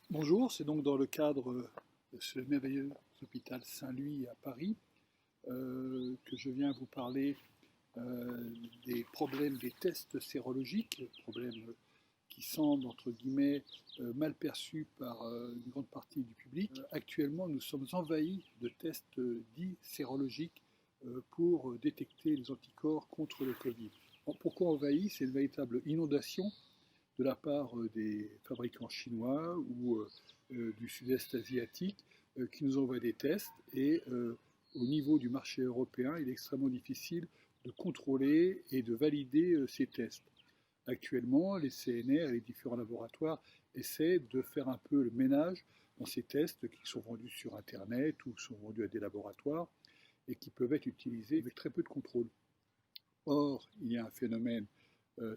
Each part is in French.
Bonjour, c'est donc dans le cadre de ce merveilleux hôpital Saint-Louis à Paris que je viens vous parler des problèmes des tests sérologiques, problèmes qui semblent entre guillemets mal perçus par une grande partie du public. Actuellement, nous sommes envahis de tests dits sérologiques pour détecter les anticorps contre le Covid. Pourquoi envahis? C'est une véritable inondation de la part des fabricants chinois ou du sud-est asiatique qui nous envoient des tests et au niveau du marché européen, il est extrêmement difficile de contrôler et de valider ces tests. Actuellement, les CNR et les différents laboratoires essaient de faire un peu le ménage dans ces tests qui sont vendus sur Internet ou sont vendus à des laboratoires et qui peuvent être utilisés avec très peu de contrôle. Or, il y a un phénomène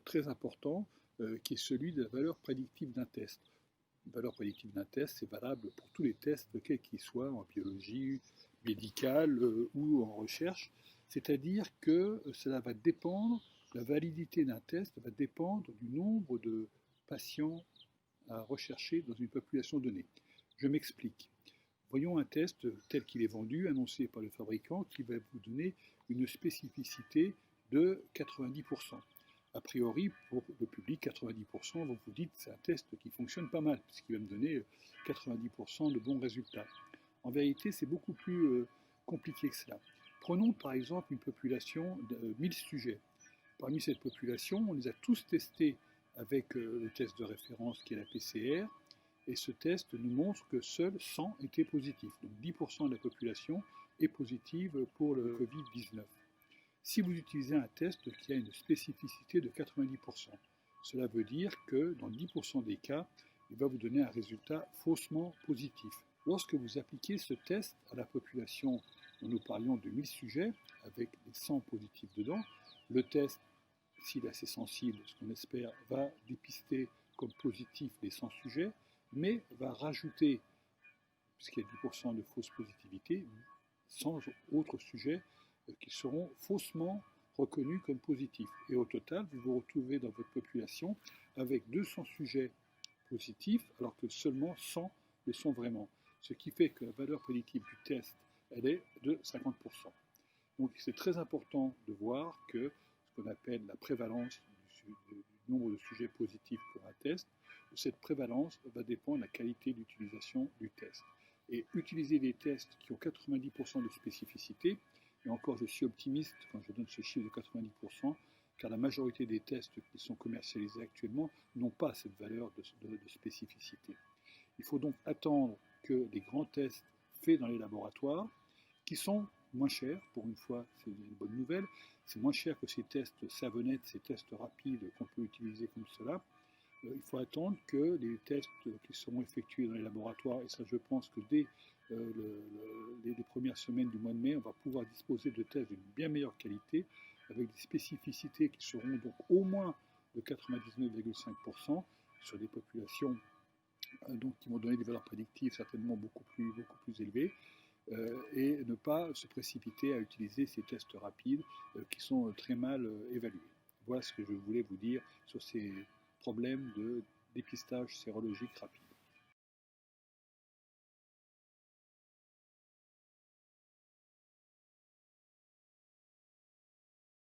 très important qui est celui de la valeur prédictive d'un test. La valeur prédictive d'un test, c'est valable pour tous les tests, quels qu'ils soient, en biologie, médicale ou en recherche. C'est-à-dire que cela va dépendre, la validité d'un test va dépendre du nombre de patients à rechercher dans une population donnée. Je m'explique. Voyons un test tel qu'il est vendu, annoncé par le fabricant, qui va vous donner une spécificité de 90%. A priori, pour le public, 90%, vous vous dites c'est un test qui fonctionne pas mal, puisqu'il va me donner 90% de bons résultats. En vérité, c'est beaucoup plus compliqué que cela. Prenons par exemple une population de 1000 sujets. Parmi cette population, on les a tous testés avec le test de référence qui est la PCR, et ce test nous montre que seuls 100 étaient positifs. Donc 10% de la population est positive pour le Covid-19. Si vous utilisez un test qui a une spécificité de 90%, cela veut dire que dans 10% des cas, il va vous donner un résultat faussement positif. Lorsque vous appliquez ce test à la population dont nous parlions de 1000 sujets, avec les 100 positifs dedans, le test, s'il est assez sensible, ce qu'on espère, va dépister comme positif les 100 sujets, mais va rajouter, puisqu'il y a 10% de fausse positivité, 100 autres sujets qui seront faussement reconnus comme positifs. Et au total, vous vous retrouvez dans votre population avec 200 sujets positifs, alors que seulement 100 le sont vraiment. Ce qui fait que la valeur prédictive du test, elle est de 50%. Donc c'est très important de voir que ce qu'on appelle la prévalence du nombre de sujets positifs pour un test, cette prévalence va dépendre de la qualité d'utilisation du test. Et utiliser des tests qui ont 90% de spécificité, et encore je suis optimiste quand je donne ce chiffre de 90%, car la majorité des tests qui sont commercialisés actuellement n'ont pas cette valeur de spécificité. Il faut donc attendre que les grands tests faits dans les laboratoires, qui sont moins chers, pour une fois c'est une bonne nouvelle, c'est moins cher que ces tests savonnettes, ces tests rapides qu'on peut utiliser comme cela. Il faut attendre que les tests qui seront effectués dans les laboratoires, et ça je pense que dès les premières semaines du mois de mai, on va pouvoir disposer de tests d'une bien meilleure qualité, avec des spécificités qui seront donc au moins de 99,5% sur des populations donc, qui vont donner des valeurs prédictives certainement beaucoup plus élevées, et ne pas se précipiter à utiliser ces tests rapides qui sont très mal évalués. Voilà ce que je voulais vous dire sur ces problèmes de dépistage sérologique rapide.